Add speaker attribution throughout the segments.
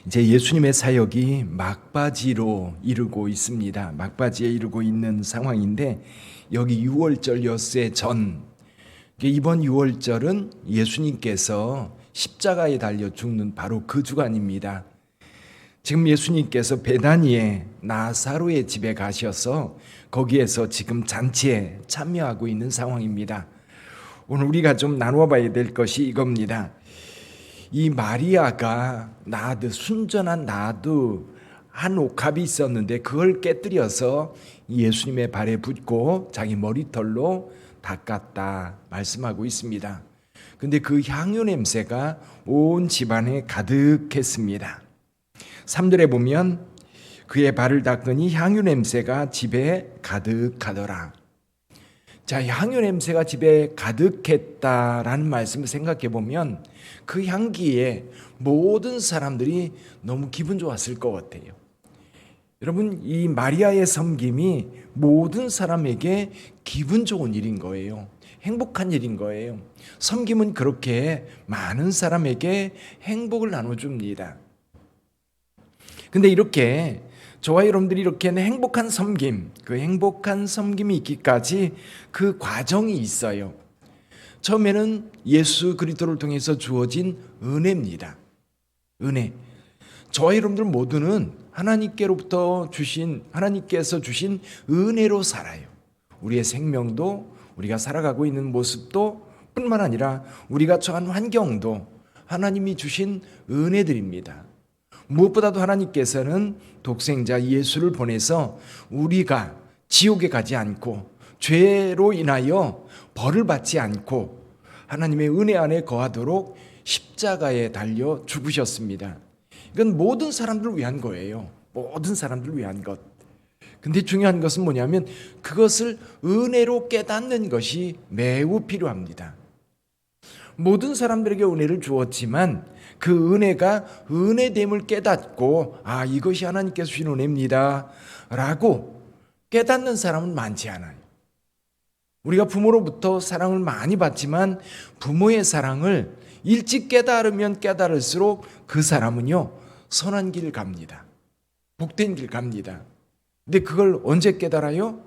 Speaker 1: 이제 예수님의 사역이 막바지로 이르고 있습니다. 막바지에 이르고 있는 상황인데 여기 6월절 엿새 전, 이번 6월절은 예수님께서 십자가에 달려 죽는 바로 그 주간입니다. 지금 예수님께서 베다니에 나사로의 집에 가셔서 거기에서 지금 잔치에 참여하고 있는 상황입니다. 오늘 우리가 좀 나누어 봐야 될 것이 이겁니다. 이 마리아가 나드, 순전한 나드 한 옥합이 있었는데 그걸 깨뜨려서 예수님의 발에 붓고 자기 머리털로 닦았다 말씀하고 있습니다. 근데 그 향유 냄새가 온 집안에 가득했습니다. 3절에 보면 그의 발을 닦으니 향유 냄새가 집에 가득하더라. 자, 향유 냄새가 집에 가득했다라는 말씀을 생각해 보면 그 향기에 모든 사람들이 너무 기분 좋았을 것 같아요. 여러분, 이 마리아의 섬김이 모든 사람에게 기분 좋은 일인 거예요. 행복한 일인 거예요. 섬김은 그렇게 많은 사람에게 행복을 나눠줍니다. 근데 이렇게 저와 여러분들이 이렇게 행복한 섬김, 그 행복한 섬김이 있기까지 그 과정이 있어요. 처음에는 예수 그리스도를 통해서 주어진 은혜입니다. 은혜. 저와 여러분들 모두는 하나님께서 주신 은혜로 살아요. 우리의 생명도, 우리가 살아가고 있는 모습도 뿐만 아니라 우리가 처한 환경도 하나님이 주신 은혜들입니다. 무엇보다도 하나님께서는 독생자 예수를 보내서 우리가 지옥에 가지 않고 죄로 인하여 벌을 받지 않고 하나님의 은혜 안에 거하도록 십자가에 달려 죽으셨습니다. 이건 모든 사람들을 위한 거예요. 모든 사람들을 위한 것. 근데 중요한 것은 뭐냐면 그것을 은혜로 깨닫는 것이 매우 필요합니다. 모든 사람들에게 은혜를 주었지만 그 은혜가 은혜됨을 깨닫고 이것이 하나님께서 주신 은혜입니다 라고 깨닫는 사람은 많지 않아요. 우리가 부모로부터 사랑을 많이 받지만 부모의 사랑을 일찍 깨달으면 깨달을수록 그 사람은요 선한 길 갑니다. 복된 길 갑니다. 근데 그걸 언제 깨달아요?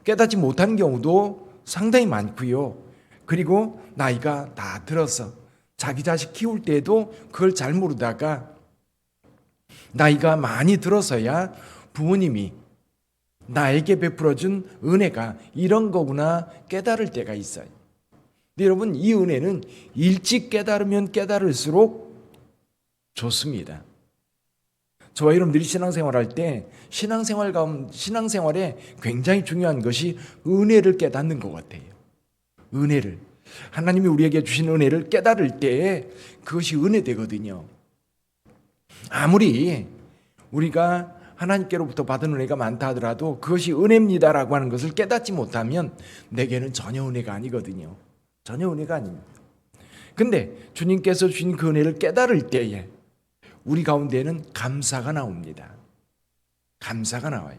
Speaker 1: 깨닫지 못한 경우도 상당히 많고요. 그리고 나이가 다 들어서 자기 자식 키울 때도 그걸 잘 모르다가 나이가 많이 들어서야 부모님이 나에게 베풀어준 은혜가 이런 거구나 깨달을 때가 있어요. 근데 여러분, 이 은혜는 일찍 깨달으면 깨달을수록 좋습니다. 저와 여러분들이 신앙생활할 때 신앙생활에 굉장히 중요한 것이 은혜를 깨닫는 것 같아요. 은혜를. 하나님이 우리에게 주신 은혜를 깨달을 때에 그것이 은혜되거든요. 아무리 우리가 하나님께로부터 받은 은혜가 많다 하더라도 그것이 은혜입니다라고 하는 것을 깨닫지 못하면 내게는 전혀 은혜가 아니거든요. 전혀 은혜가 아닙니다. 근데 주님께서 주신 그 은혜를 깨달을 때에 우리 가운데는 감사가 나옵니다. 감사가 나와요.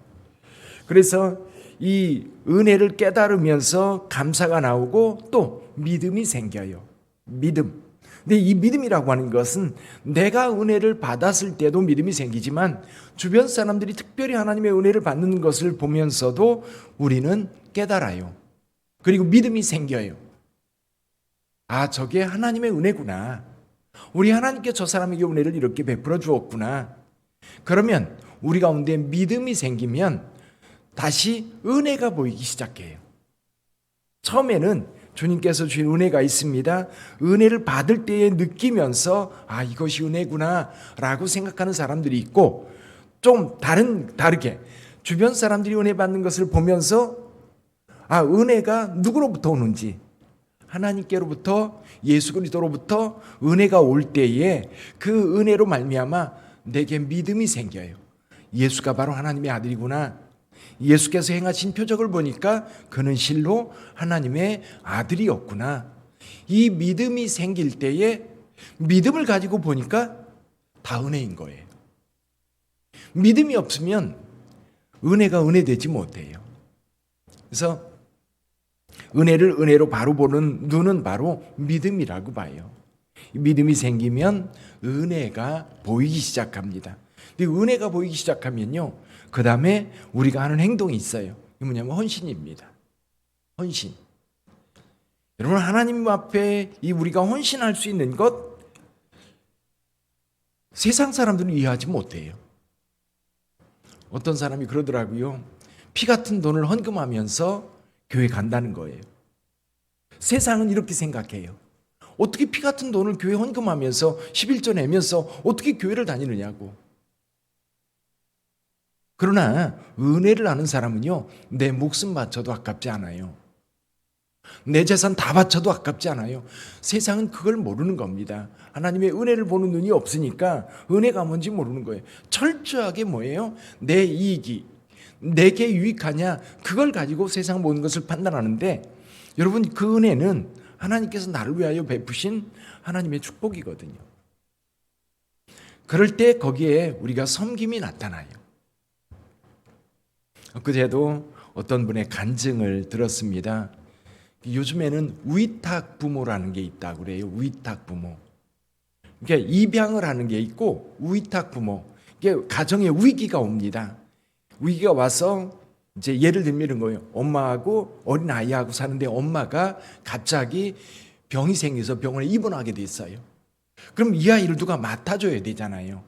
Speaker 1: 그래서 이 은혜를 깨달으면서 감사가 나오고 또 믿음이 생겨요. 믿음. 근데 이 믿음이라고 하는 것은 내가 은혜를 받았을 때도 믿음이 생기지만 주변 사람들이 특별히 하나님의 은혜를 받는 것을 보면서도 우리는 깨달아요. 그리고 믿음이 생겨요. 저게 하나님의 은혜구나. 우리 하나님께 저 사람에게 은혜를 이렇게 베풀어 주었구나. 그러면 우리 가운데 믿음이 생기면 다시 은혜가 보이기 시작해요. 처음에는 주님께서 주신 은혜가 있습니다. 은혜를 받을 때에 느끼면서 이것이 은혜구나 라고 생각하는 사람들이 있고, 좀 다르게 주변 사람들이 은혜 받는 것을 보면서 은혜가 누구로부터 오는지, 하나님께로부터 예수 그리스도로부터 은혜가 올 때에 그 은혜로 말미암아 내게 믿음이 생겨요. 예수가 바로 하나님의 아들이구나. 예수께서 행하신 표적을 보니까 그는 실로 하나님의 아들이었구나. 이 믿음이 생길 때에 믿음을 가지고 보니까 다 은혜인 거예요. 믿음이 없으면 은혜가 은혜되지 못해요. 그래서 은혜를 은혜로 바로 보는 눈은 바로 믿음이라고 봐요. 믿음이 생기면 은혜가 보이기 시작합니다. 근데 은혜가 보이기 시작하면요, 그 다음에 우리가 하는 행동이 있어요. 이게 뭐냐면 헌신입니다. 헌신. 여러분, 하나님 앞에 이 우리가 헌신할 수 있는 것, 세상 사람들은 이해하지 못해요. 어떤 사람이 그러더라고요. 피 같은 돈을 헌금하면서 교회 간다는 거예요. 세상은 이렇게 생각해요. 어떻게 피 같은 돈을 교회 헌금하면서 11조 내면서 어떻게 교회를 다니느냐고. 그러나 은혜를 아는 사람은요, 내 목숨 바쳐도 아깝지 않아요. 내 재산 다 바쳐도 아깝지 않아요. 세상은 그걸 모르는 겁니다. 하나님의 은혜를 보는 눈이 없으니까 은혜가 뭔지 모르는 거예요. 철저하게 뭐예요? 내 이익이 내게 유익하냐, 그걸 가지고 세상 모든 것을 판단하는데, 여러분, 그 은혜는 하나님께서 나를 위하여 베푸신 하나님의 축복이거든요. 그럴 때 거기에 우리가 섬김이 나타나요. 그제도 어떤 분의 간증을 들었습니다. 요즘에는 위탁 부모라는 게 있다고 그래요. 위탁 부모. 그러니까 입양을 하는 게 있고 위탁 부모. 이게 가정에 위기가 옵니다. 위기가 와서 이제 예를 들면 이런 거예요. 엄마하고 어린 아이하고 사는데 엄마가 갑자기 병이 생겨서 병원에 입원하게 됐어요. 그럼 이 아이를 누가 맡아줘야 되잖아요.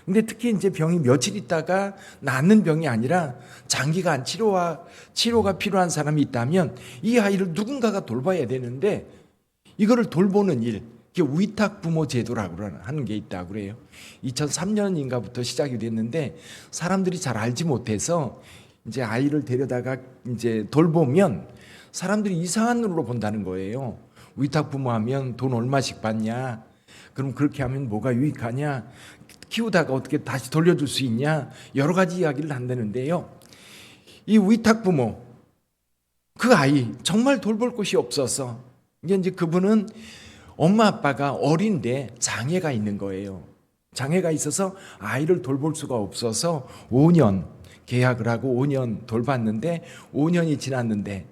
Speaker 1: 근데 특히 이제 병이 며칠 있다가 낫는 병이 아니라 장기간 치료가 필요한 사람이 있다면 이 아이를 누군가가 돌봐야 되는데, 이거를 돌보는 일, 이게 위탁 부모 제도라고 하는 게 있다고 그래요. 2003년인가부터 시작이 됐는데 사람들이 잘 알지 못해서 이제 아이를 데려다가 이제 돌보면 사람들이 이상한 눈으로 본다는 거예요. 위탁 부모 하면 돈 얼마씩 받냐? 그럼 그렇게 하면 뭐가 유익하냐? 키우다가 어떻게 다시 돌려줄 수 있냐? 여러 가지 이야기를 한다는데요. 이 위탁 부모, 그 아이 정말 돌볼 곳이 없어서 이제 그분은 엄마 아빠가 어린데 장애가 있는 거예요. 장애가 있어서 아이를 돌볼 수가 없어서 5년 계약을 하고 5년 돌봤는데 5년이 지났는데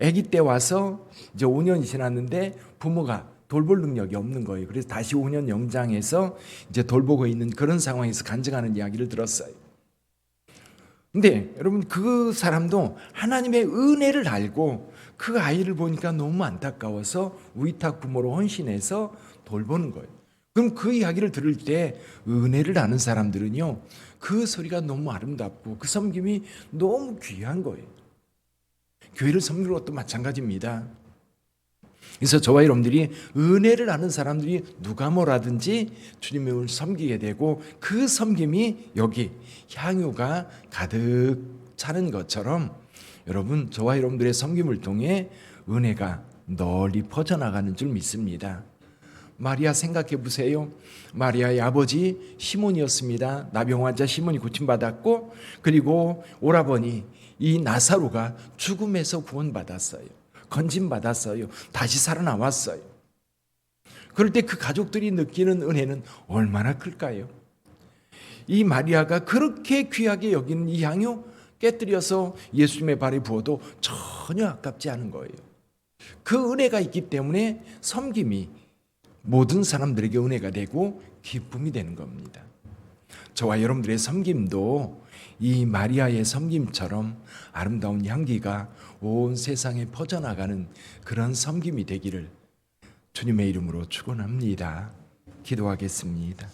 Speaker 1: 아기 때 와서 이제 5년이 지났는데 부모가 돌볼 능력이 없는 거예요. 그래서 다시 5년 영장해서 이제 돌보고 있는 그런 상황에서 간증하는 이야기를 들었어요. 근데 여러분, 그 사람도 하나님의 은혜를 알고 그 아이를 보니까 너무 안타까워서 위탁 부모로 헌신해서 돌보는 거예요. 그럼 그 이야기를 들을 때 은혜를 아는 사람들은요, 그 소리가 너무 아름답고 그 섬김이 너무 귀한 거예요. 교회를 섬기는 것도 마찬가지입니다. 그래서 저와 여러분들이 은혜를 아는 사람들이 누가 뭐라든지 주님을 섬기게 되고 그 섬김이 여기 향유가 가득 차는 것처럼, 여러분, 저와 여러분들의 섬김을 통해 은혜가 널리 퍼져나가는 줄 믿습니다. 마리아 생각해 보세요. 마리아의 아버지 시몬이었습니다. 나병 환자 시몬이 고침받았고, 그리고 오라버니 이 나사로가 죽음에서 구원받았어요. 건진받았어요. 다시 살아나왔어요. 그럴 때 그 가족들이 느끼는 은혜는 얼마나 클까요? 이 마리아가 그렇게 귀하게 여기는 이 향유 깨뜨려서 예수님의 발에 부어도 전혀 아깝지 않은 거예요. 그 은혜가 있기 때문에 섬김이 모든 사람들에게 은혜가 되고 기쁨이 되는 겁니다. 저와 여러분들의 섬김도 이 마리아의 섬김처럼 아름다운 향기가 온 세상에 퍼져나가는 그런 섬김이 되기를 주님의 이름으로 축원합니다. 기도하겠습니다.